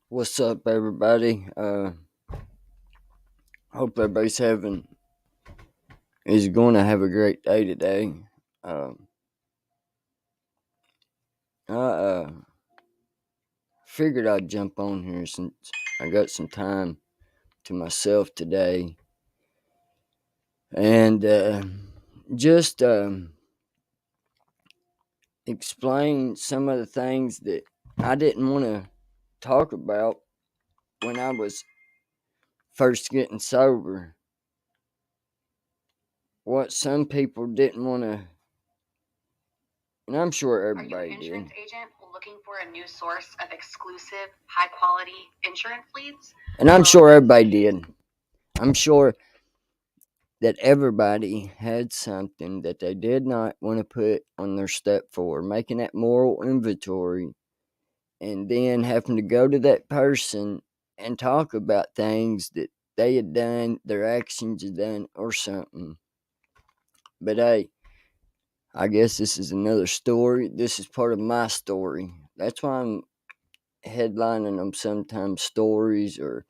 What's up, everybody? Hope everybody's having is going to have a great day today. Um, I figured I'd jump on here since I got some time to myself today, and just explain some of the things that I didn't want to talk about when I was first getting sober. What some people didn't want to, and I'm sure everybody Are you an did. insurance agent looking for a new source of exclusive, high quality insurance leads? And I'm sure everybody did. I'm sure that everybody had something that they did not want to put on their step forward, making that moral inventory, and then having to go to that person and talk about things that they had done, their actions had done, or something. But hey, I guess this is another story. This is part of my story. That's why I'm headlining them sometimes stories or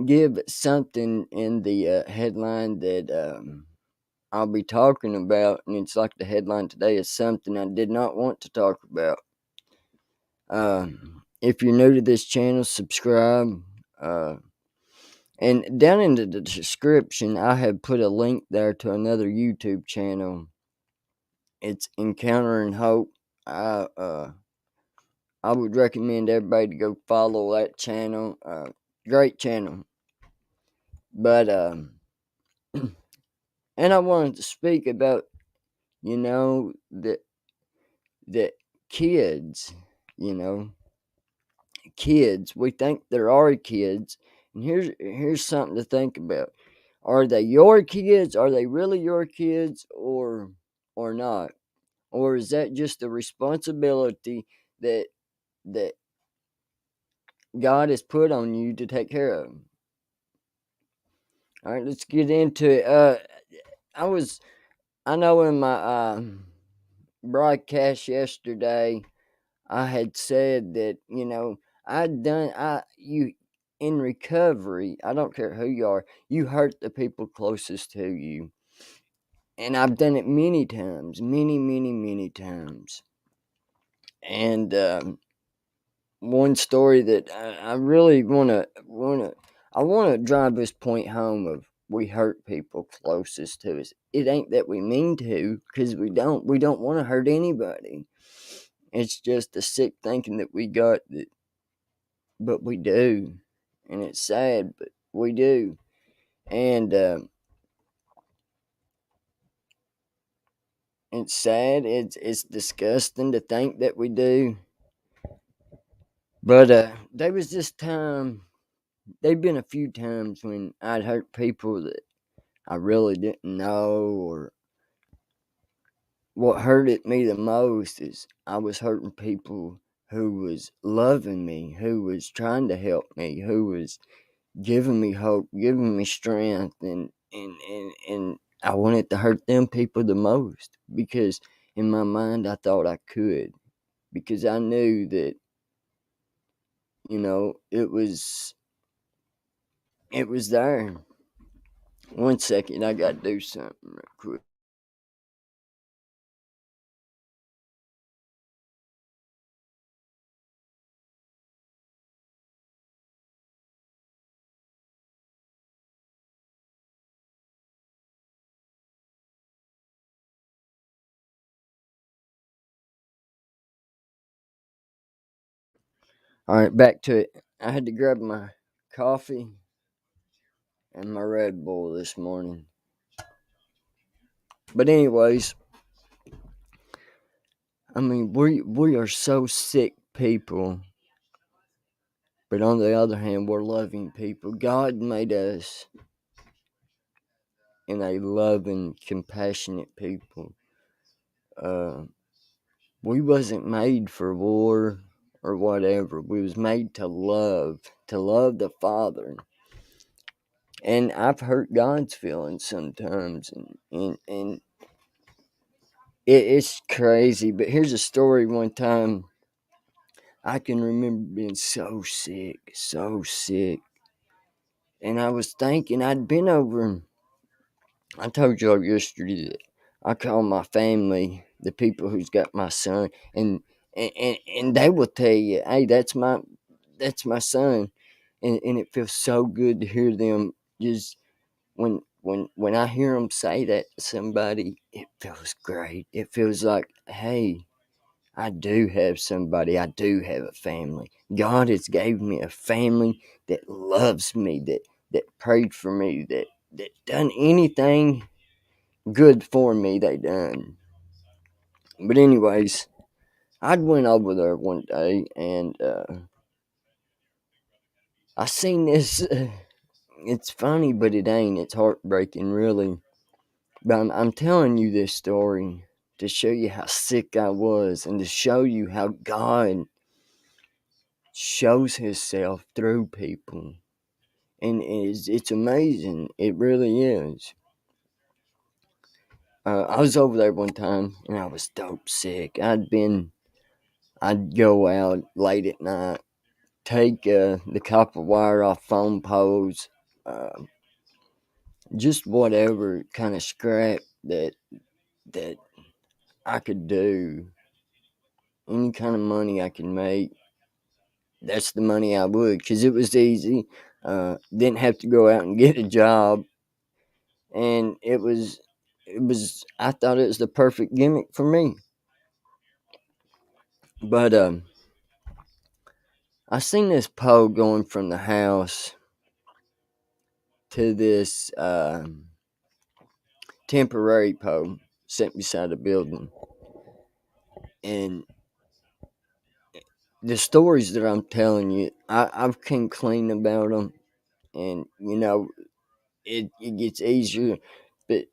give something in the headline that I'll be talking about, and it's like the headline today is something I did not want to talk about. If you're new to this channel, subscribe. Uh, and down in the description, I have put a link there to another YouTube channel. It's Encountering Hope. I uh, I would recommend everybody to go follow that channel. Great channel. But and I wanted to speak about that kids, you know, kids. We think they're our kids, and here's something to think about: are they your kids? Are they really your kids, or not? Or is that just a responsibility that that God has put on you to take care of? All right, let's get into it. I know in my broadcast yesterday, I had said that, you in recovery, I don't care who you are, you hurt the people closest to you. And I've done it many times, many, many, many times. And one story that I really I want to drive this point home of we hurt people closest to us. It ain't that we mean to, because we don't want to hurt anybody. It's just the sick thinking that we got that, but we do, and it's sad, but we do. And it's sad. It's disgusting to think that we do. But there was this time. There'd been a few times when I'd hurt people that I really didn't know, or what hurted me the most is I was hurting people who was loving me, who was trying to help me, who was giving me hope, giving me strength, and I wanted to hurt them people the most because in my mind I thought I could, because I knew that it was there. One second, I gotta do something real quick. All right, back to it. I had to grab my coffee and my Red Bull this morning. But anyways, I mean, we are so sick people, but on the other hand, we're loving people. God made us in a loving, compassionate people. Uh, we wasn't made for war or whatever. We was made to love the Father. And I've hurt God's feelings sometimes, and it's crazy. But here's a story. One time, I can remember being so sick, so sick. And I was thinking I'd been over. I told y'all yesterday that I call my family the people who's got my son, and they will tell you, "Hey, that's my son," and it feels so good to hear them just when I hear them say that to somebody, it feels great. It feels like, hey, I do have somebody. I do have a family. God has gave me a family that loves me, that prayed for me, that done anything good for me. They done. But anyways, I'd went over there one day and I seen this. It's funny, but it ain't. It's heartbreaking, really. But I'm telling you this story to show you how sick I was and to show you how God shows Himself through people. And it's amazing. It really is. I was over there one time and I was dope sick. I'd go out late at night, take the copper wire off phone poles, uh, just whatever kind of scrap that I could do, any kind of money I could make. That's the money I would, because it was easy. Didn't have to go out and get a job, and it was. I thought it was the perfect gimmick for me. But I seen this pole going from the house to this temporary pole set beside a building, and the stories that I'm telling you, I've came clean about them, and it gets easier, but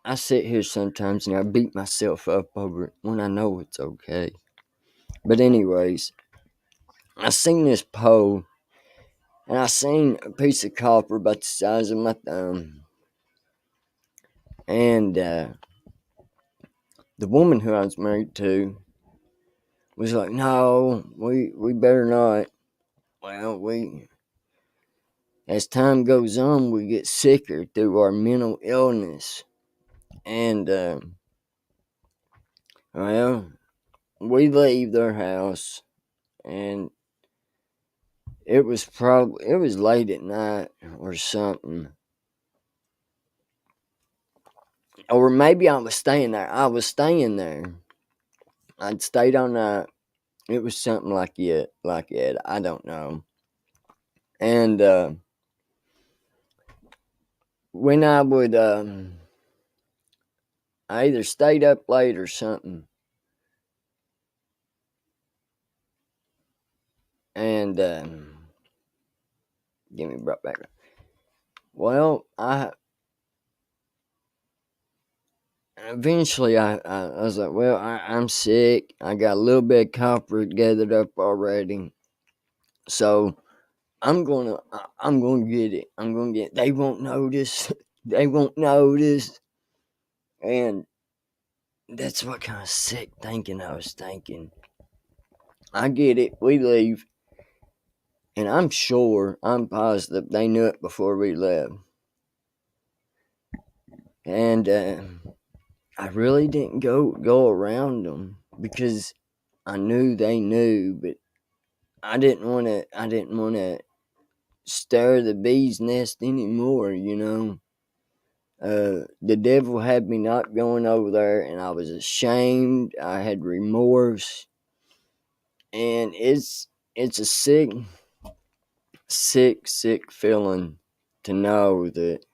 I sit here sometimes and I beat myself up over it when I know it's okay. But anyways, I seen this pole and I seen a piece of copper about the size of my thumb, and the woman who I was married to was like, "No, we better not." Well, we as time goes on, we get sicker through our mental illness, and well, we leave their house, and it was late at night or something, or maybe I was staying there. I was staying there. I'd stayed all night. It was something like it. I don't know. And when I would, I either stayed up late or something, and give me brought back. Well, I eventually I was like, well, I'm sick. I got a little bit of copper gathered up already, so I'm gonna get it. I'm gonna get. They won't notice. They won't notice, and that's what kind of sick thinking I was thinking. I get it. We leave, and I'm positive they knew it before we left, and I really didn't go around them because I knew they knew, but I didn't want to. I didn't want to stir the bee's nest anymore. The devil had me not going over there, and I was ashamed. I had remorse, and it's a sick feeling to know that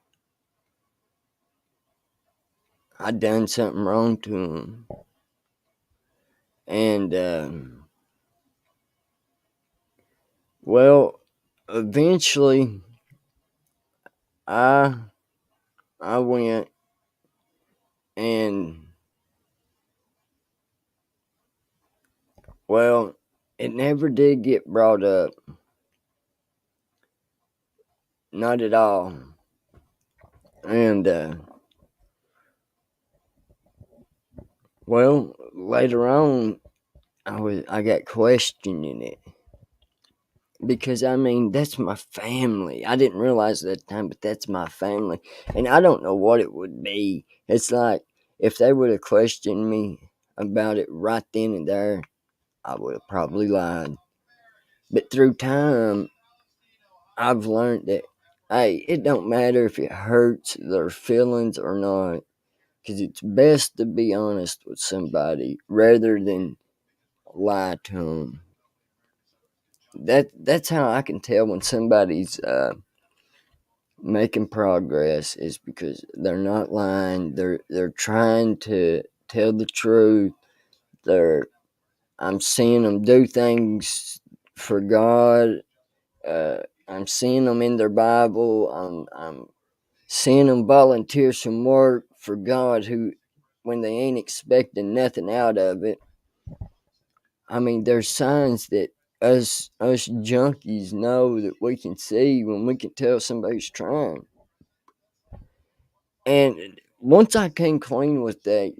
I done something wrong to him, and well, eventually, I I went and well, it never did get brought up, not at all, and well, later on, I got questioning it because I mean that's my family. I didn't realize at that time, but that's my family, and I don't know what it would be. It's like if they would have questioned me about it right then and there, I would have probably lied. But through time, I've learned that hey, it don't matter if it hurts their feelings or not, because it's best to be honest with somebody rather than lie to them. That's how I can tell when somebody's making progress is because they're not lying. They're trying to tell the truth. They're I'm seeing them do things for God. I'm seeing them in their Bible. I'm seeing them volunteer some work for God who when they ain't expecting nothing out of it. I mean, there's signs that us junkies know that we can see when we can tell somebody's trying. And once I came clean with that,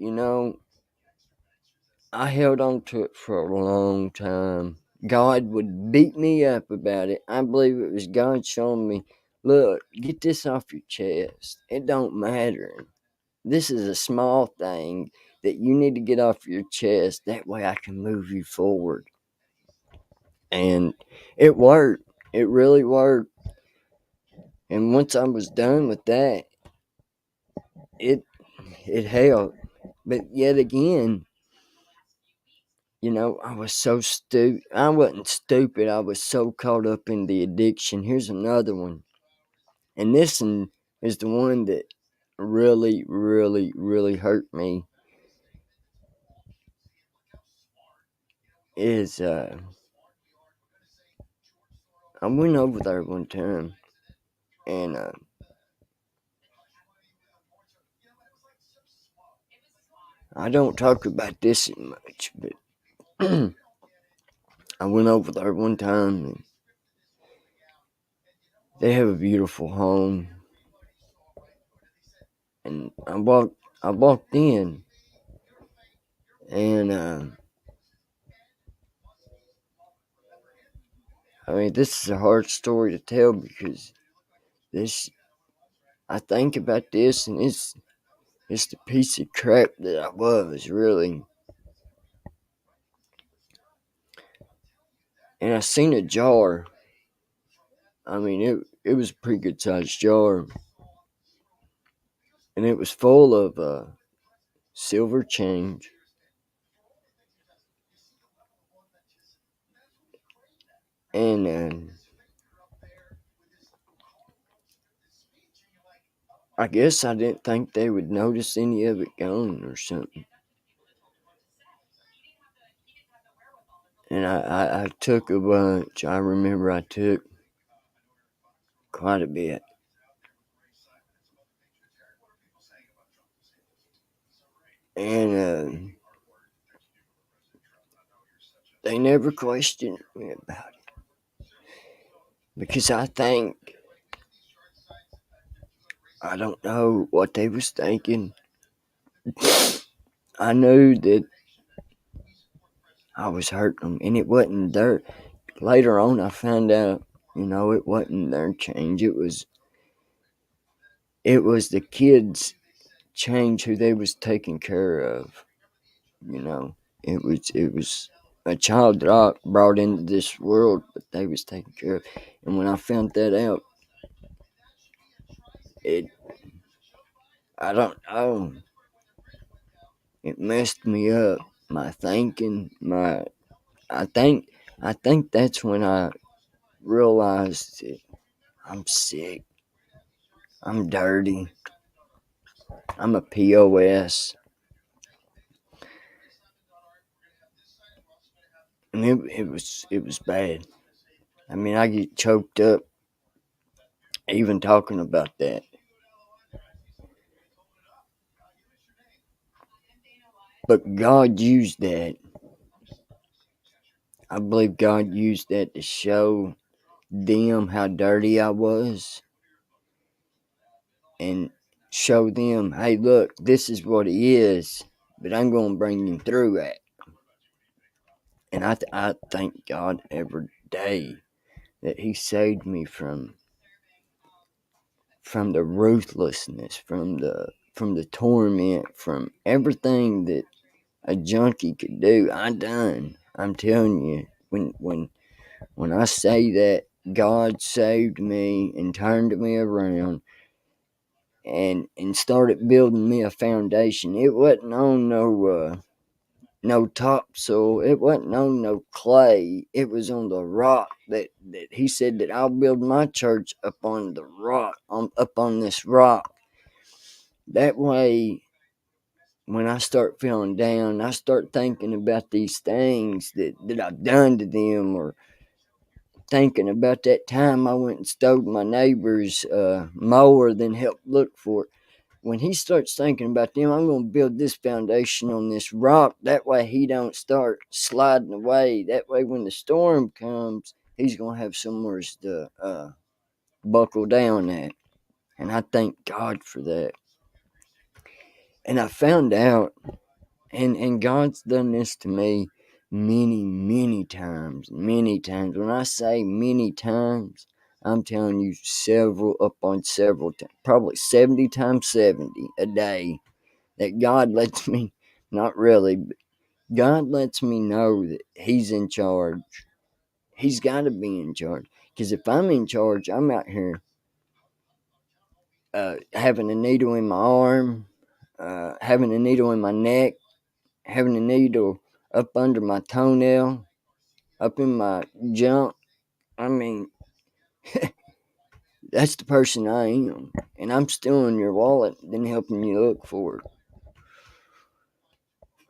I held on to it for a long time. God would beat me up about it. I believe it was God showing me, look, get this off your chest. It don't matter. This is a small thing that you need to get off your chest. That way I can move you forward. And it worked. It really worked. And once I was done with that, it it helped. But yet again, I was so stupid. I wasn't stupid. I was so caught up in the addiction. Here's another one. And this one is the one that really, really, really hurt me. Is I went over there one time and I don't talk about this much, but I went over there one time and they have a beautiful home. And I walked in and I mean this is a hard story to tell because this I think about this and it's the piece of crap that I was really. And I seen a jar. I mean it was a pretty good sized jar. And it was full of silver change. And I guess I didn't think they would notice any of it gone or something. And I took a bunch. I remember I took quite a bit. And they never questioned me about it. Because I don't know what they was thinking. I knew that I was hurting them, and it wasn't their. Later on, I found out, it wasn't their change. It was the kids' change who they was taking care of. You know, it was a child that I brought into this world, but they was taking care of. And when I found that out, it I don't know, it messed me up. My thinking, my I think I think that's when I realized that I'm sick. I'm dirty. I'm a POS, and it was bad. I mean, I get choked up even talking about that. But God used that. I believe God used that to show them how dirty I was and show them, hey, look, this is what he is, but I'm going to bring him through that. And I thank God every day that He saved me from the ruthlessness, from the torment, from everything that a junkie could do. I done. I'm telling you, when I say that God saved me and turned me around and started building me a foundation, it wasn't on no topsoil. It wasn't on no clay. It was on the rock that He said that I'll build my church upon the rock, up on this rock. That way, when I start feeling down, I start thinking about these things that I've done to them, or thinking about that time I went and stole my neighbor's mower, then helped look for it. When he starts thinking about them, I'm going to build this foundation on this rock. That way he don't start sliding away. That way when the storm comes, he's going to have somewhere to buckle down at. And I thank God for that. And I found out, and God's done this to me many times. Many times. When I say many times, I'm telling you several, up on several times, probably 70 times 70 a day, that God lets me, not really, but God lets me know that He's in charge. He's got to be in charge. Because if I'm in charge, I'm out here having a needle in my arm, having a needle in my neck, having a needle up under my toenail, up in my junk. I mean, that's the person I am. And I'm stealing your wallet, then helping you look for it.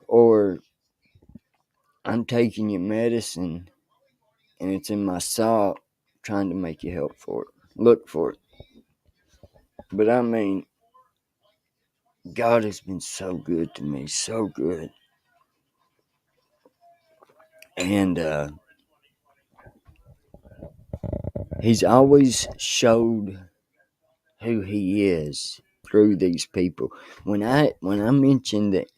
Or I'm taking your medicine and it's in my sock, trying to make you look for it. But I mean, God has been so good to me, so good. And He's always showed who He is through these people. When I mention that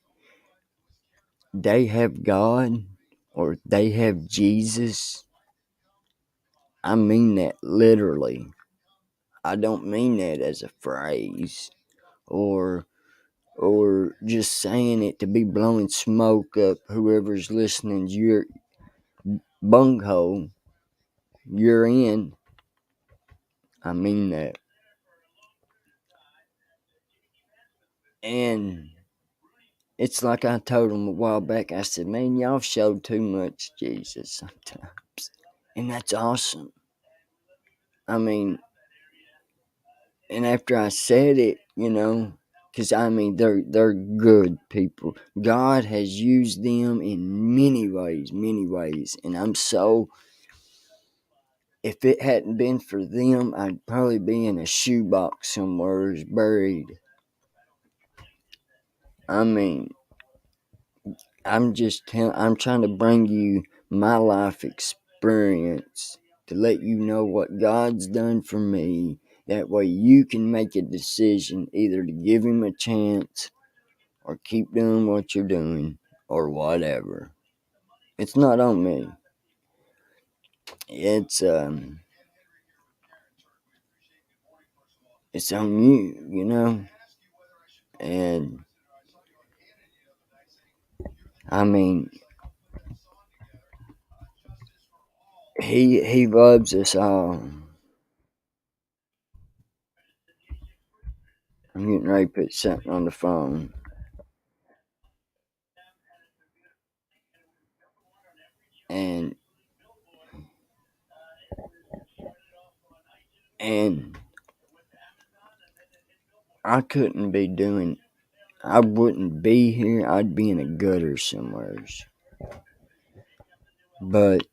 they have God or they have Jesus, I mean that literally. I don't mean that as a phrase or just saying it to be blowing smoke up whoever's listening's your bunghole you're in. I mean that. And it's like I told them a while back. I said, man, y'all showed too much Jesus sometimes. And that's awesome. I mean, and after I said it, because I mean, they're good people. God has used them in many ways. And I'm so, if it hadn't been for them, I'd probably be in a shoebox somewhere buried. I mean, I'm trying to bring you my life experience to let you know what God's done for me. That way you can make a decision either to give Him a chance or keep doing what you're doing or whatever. It's not on me. It's on you, And I mean, he loves us all. I'm getting ready to put something on the phone. And and I couldn't be doing I wouldn't be here. I'd be in a gutter somewhere. But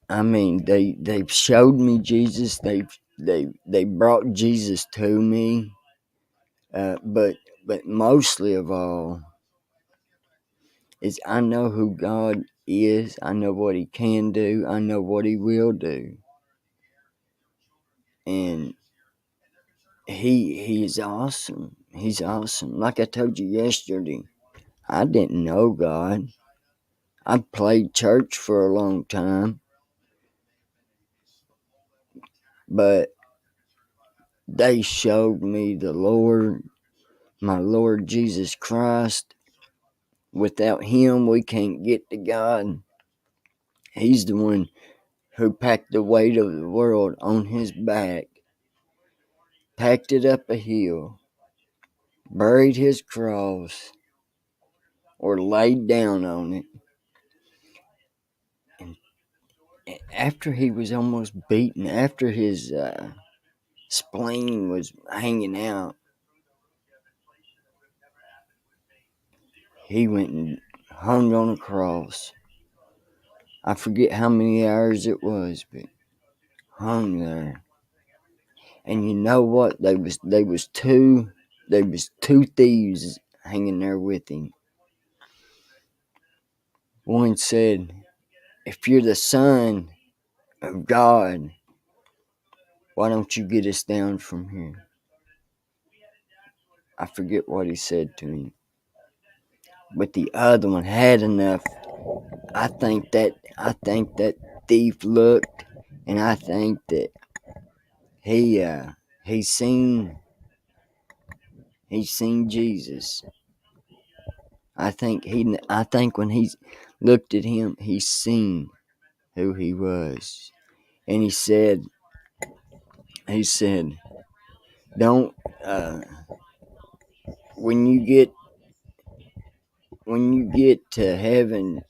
I mean, they've showed me Jesus. They brought Jesus to me. But mostly of all is I know who God is. I know what He can do. I know what He will do. And He's awesome. He's awesome. Like I told you yesterday, I didn't know God. I played church for a long time, but they showed me the Lord, my Lord Jesus Christ. Without Him, we can't get to God. He's the one who packed the weight of the world on His back, packed it up a hill, buried His cross, or laid down on it. And after He was almost beaten, after His spleen was hanging out, He went and hung on a cross. I forget how many hours it was, but hung there. And you know what? They was two thieves hanging there with Him. One said, "If you're the Son of God, why don't you get us down from here?" I forget what he said to him. But the other one had enough. I think that thief looked, and I think that he he seen he seen Jesus. I think when he looked at him, he seen who he was, and he said, "Don't when you get to heaven,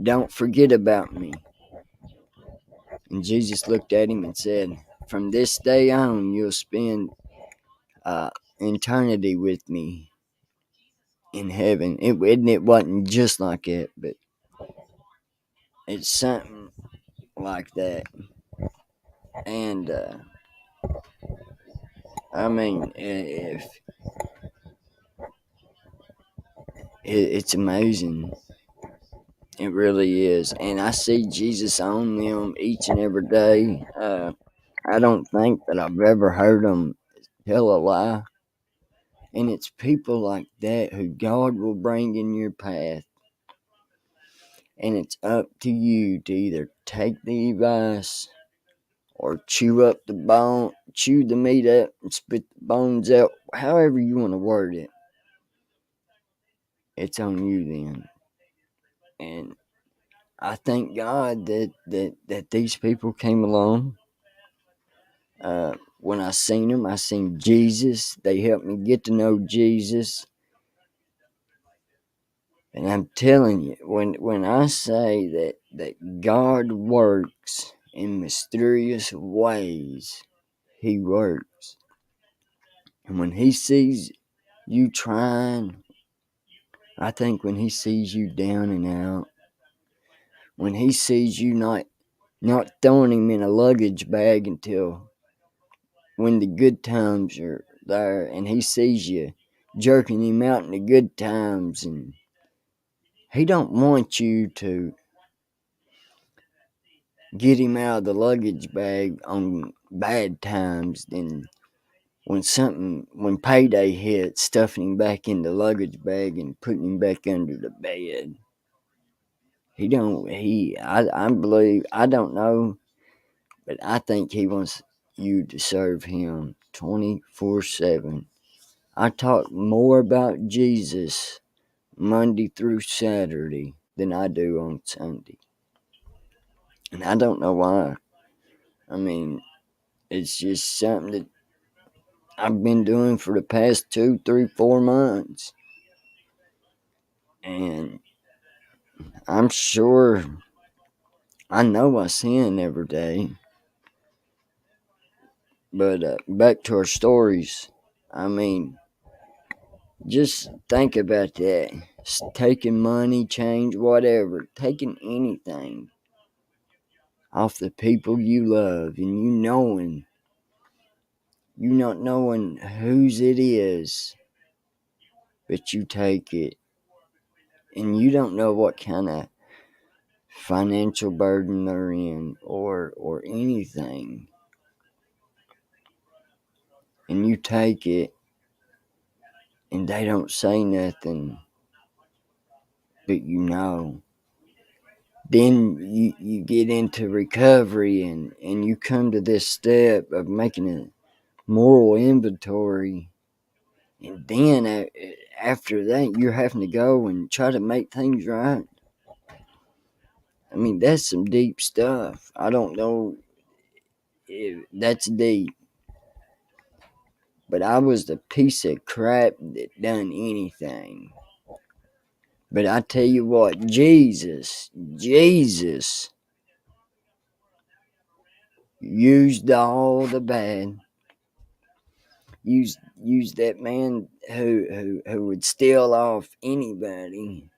don't forget about me." And Jesus looked at him and said, "From this day on, you'll spend uh, eternity with me in heaven." It wasn't just like it, but it's something like that. And I mean, it's amazing. It really is. And I see Jesus on them each and every day. I don't think that I've ever heard them tell a lie. And it's people like that who God will bring in your path. And it's up to you to either take the advice or chew the meat up and spit the bones out. However you want to word it, it's on you then. And I thank God that these people came along. When I seen them, I seen Jesus. They helped me get to know Jesus. And I'm telling you, when I say that God works in mysterious ways, He works. And when He sees you trying, I think when He sees you down and out, when He sees you not throwing Him in a luggage bag until when the good times are there, and He sees you jerking Him out in the good times, and He don't want you to get Him out of the luggage bag on bad times. Then when payday hits, stuffing Him back in the luggage bag and putting Him back under the bed. I believe, I don't know, but I think He wants you to serve Him 24/7. I talk more about Jesus Monday through Saturday than I do on Sunday. And I don't know why. I mean, it's just something that I've been doing for the past 2, 3, 4 months. And I'm sure I know I sin every day. But back to our stories. I mean, just think about that. Taking money, change, whatever. Taking anything off the people you love, and you not knowing whose it is, but you take it, and you don't know what kind of financial burden they're in, or anything, and you take it, and they don't say nothing, but you know. then you get into recovery, and you come to this step of making a moral inventory, and then after that you're having to go and try to make things right. I mean, that's some deep stuff. I don't know if that's deep, but I was the piece of crap that done anything. But I tell you what, Jesus used all the bad. Used that man who would steal off anybody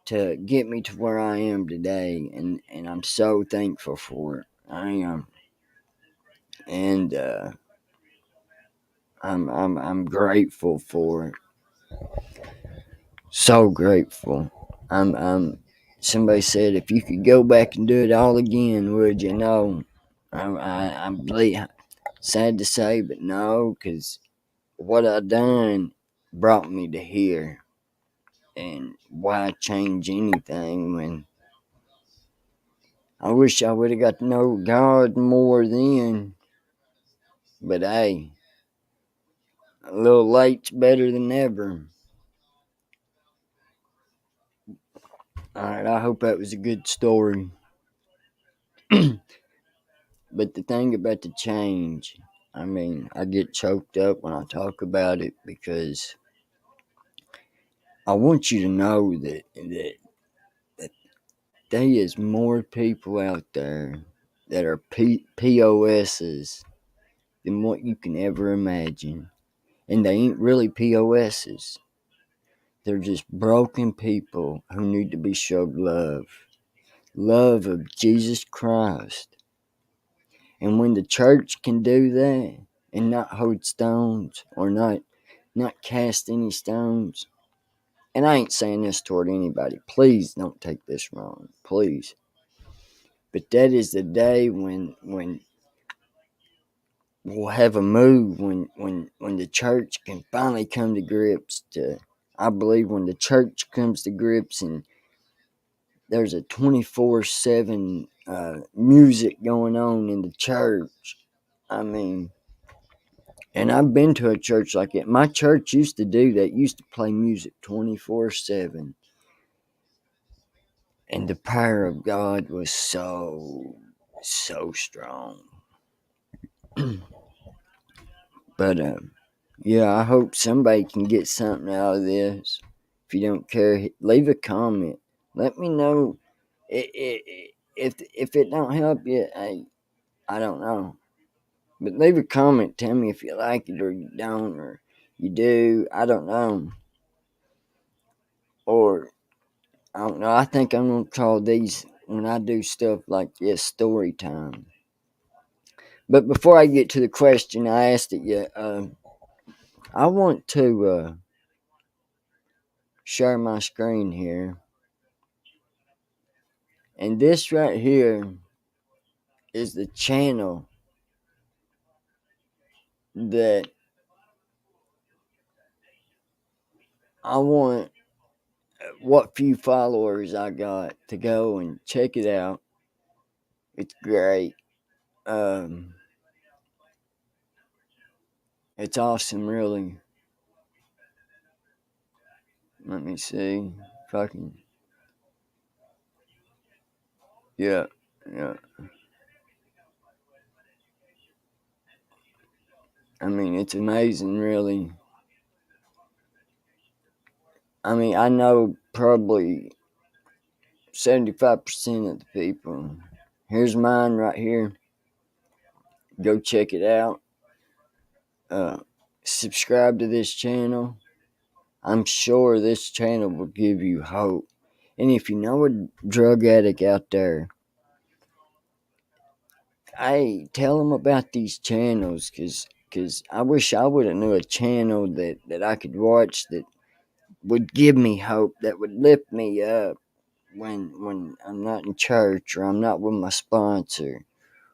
to get me to where I am today, and I'm so thankful for it. I am, and I'm grateful for it. So grateful. I'm. Somebody said if you could go back and do it all again, would you? No, I'm sad to say, but no, because what I done brought me to here, and why change anything when I wish I would have got to know God more then. But hey, a little late's better than never. Alright, I hope that was a good story. But the thing about the change, I mean, I get choked up when I talk about it because I want you to know that there is more people out there that are POSs than what you can ever imagine. And they ain't really POSs. They're just broken people who need to be showed love. Love of Jesus Christ. And when the church can do that and not hold stones or not cast any stones, and I ain't saying this toward anybody. Please don't take this wrong. Please. But that is the day when we'll have a move, when the church can finally come to grips to, I believe when the church comes to grips and there's a 24/7 music going on in the church. I mean, and I've been to a church like it. My church used to do that, used to play music 24/7. And the power of God was so strong. But yeah, I hope somebody can get something out of this. If you don't care, leave a comment. Let me know if it don't help you. I don't know, but leave a comment. Tell me if you like it or you don't, or you do. I don't know, or I don't know. I think I'm gonna call these when I do stuff like this story time. But before I get to the question I asked it you, I want to share my screen here. And this right here is the channel that I want what few followers I got to go and check it out. It's great. Um, it's awesome, really. Let me see if I can. Yeah, yeah. I mean, it's amazing, really. I mean, I know probably 75% of the people. Here's mine right here. Go check it out. Uh, subscribe to this channel. I'm sure this channel will give you hope. And if you know a drug addict out there, hey, tell them about these channels, cause I wish I would have knew a channel that I could watch that would give me hope, that would lift me up when I'm not in church or I'm not with my sponsor,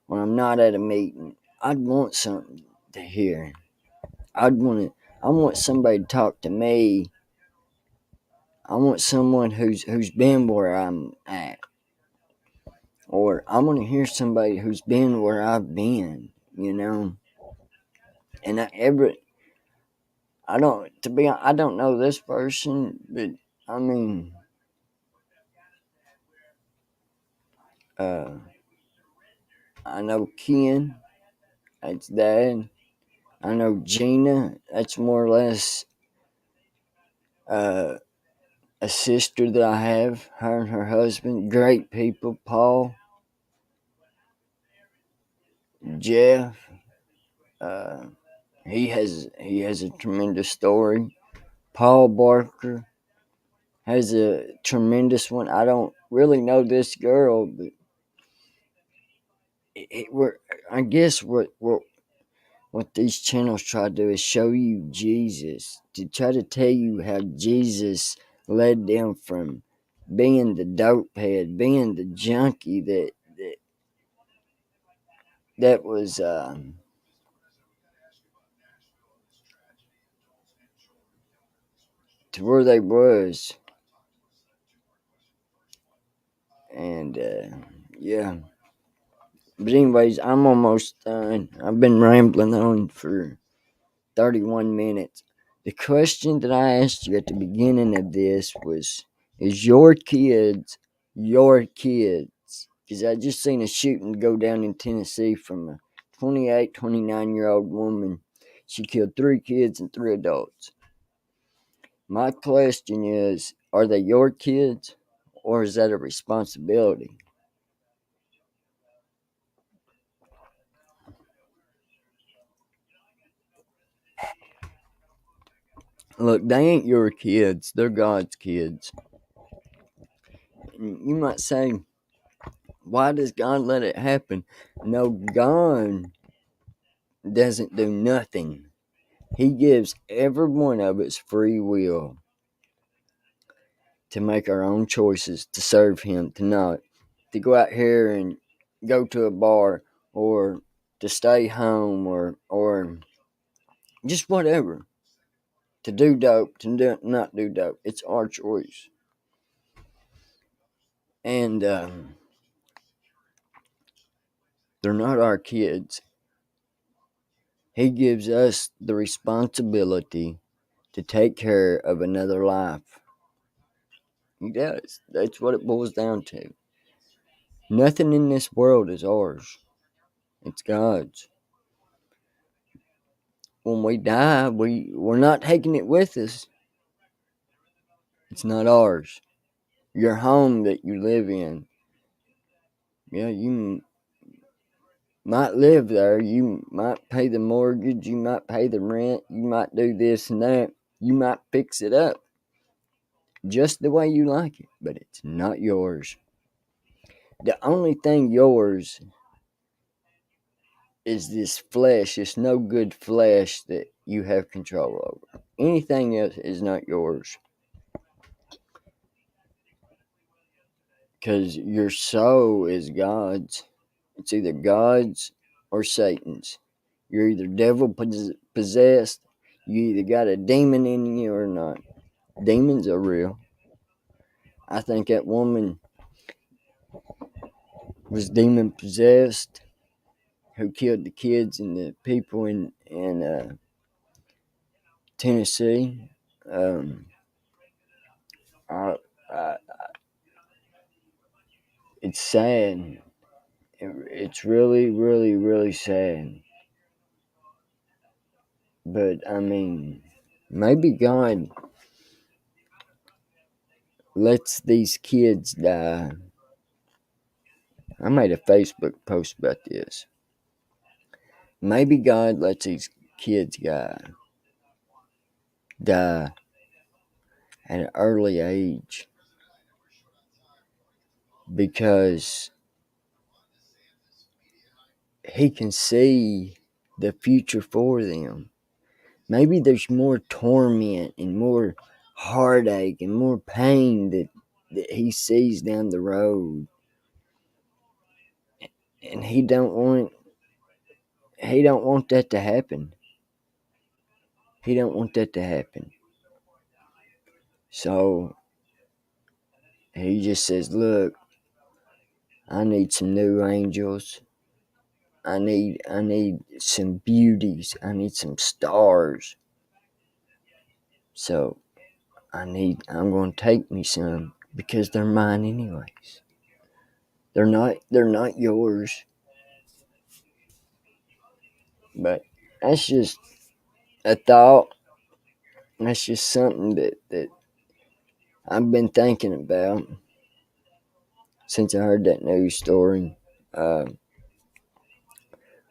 when I'm not at a meeting. I'd want something to hear. I want somebody to talk to me. I want someone who's been where I'm at. or I want to hear somebody who's been where I've been, you know. And I don't, to be I don't know this person, but I mean, uh, I know Ken, that's dad. I know Gina, that's more or less uh, a sister that I have, her and her husband, great people. Paul, Jeff, uh, he has a tremendous story. Paul Barker has a tremendous one. I don't really know this girl, but we're, I guess what these channels try to do is show you Jesus, to try to tell you how Jesus led them from being the dope head, being the junkie that was to where they was, and yeah. But anyways, I'm almost done. I've been rambling on for 31 minutes. The question that I asked you at the beginning of this was, is your kids your kids? Because I just seen a shooting go down in Tennessee from a 28, 29-year-old woman. She killed 3 kids and 3 adults. My question is, are they your kids, or is that a responsibility? Look, they ain't your kids, they're God's kids. And you might say, why does God let it happen? No, God doesn't do nothing. He gives every one of us free will to make our own choices, to serve Him, to not, to go out here and go to a bar, or to stay home, or just whatever. To do dope, to not do dope. It's our choice. And they're not our kids. He gives us the responsibility to take care of another life. He does. That's what it boils down to. Nothing in this world is ours. It's God's. When we die, we're not taking it with us. It's not ours. Your home that you live in, yeah, you might live there. You might pay the mortgage. You might pay the rent. You might do this and that. You might fix it up just the way you like it, but it's not yours. The only thing yours is this flesh, this no good flesh that you have control over. Anything else is not yours. Because your soul is God's. It's either God's or Satan's. You're either devil possessed, you either got a demon in you or not. Demons are real. I think that woman was demon possessed who killed the kids and the people in Tennessee. Um, I, I, it's sad. It's really, really, really sad. But I mean, maybe God lets these kids die. I made a Facebook post about this. Maybe God lets these kids die at an early age because He can see the future for them. Maybe there's more torment and more heartache and more pain that He sees down the road, and He don't want that to happen. He don't want that to happen. So He just says, "Look, I need some new angels. I need some beauties. I need some stars. So I'm gonna take me some because they're mine anyways. They're not yours. But that's just a thought. That's just something that I've been thinking about since I heard that news story. Uh,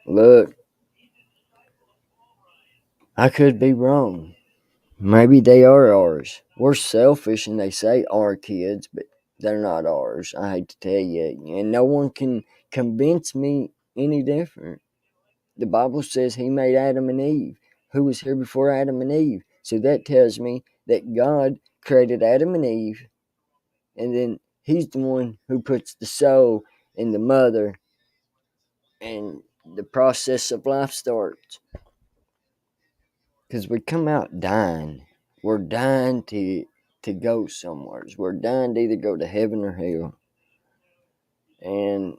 Look, I could be wrong. Maybe they are ours. We're selfish and they say our kids, but they're not ours. I hate to tell you. And no one can convince me any different. The Bible says he made Adam and Eve. Who was here before Adam and Eve? So that tells me that God created Adam and Eve, and then he's the one who puts the soul in the mother, and the process of life starts. Because we come out dying. We're dying to go somewhere. We're dying to either go to heaven or hell. And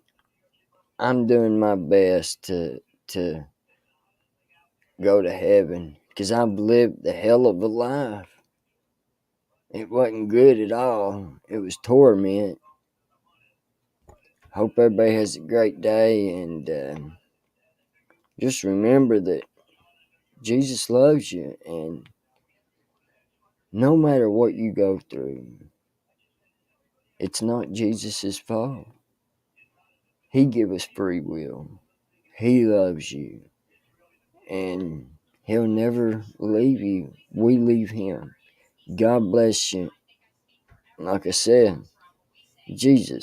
I'm doing my best to go to heaven because I've lived the hell of a life. It wasn't good at all. It was torment. Hope everybody has a great day, and just remember that Jesus loves you, and no matter what you go through, it's not Jesus' fault. He gave us free will. He loves you, and he'll never leave you. We leave him. God bless you. Like I said, Jesus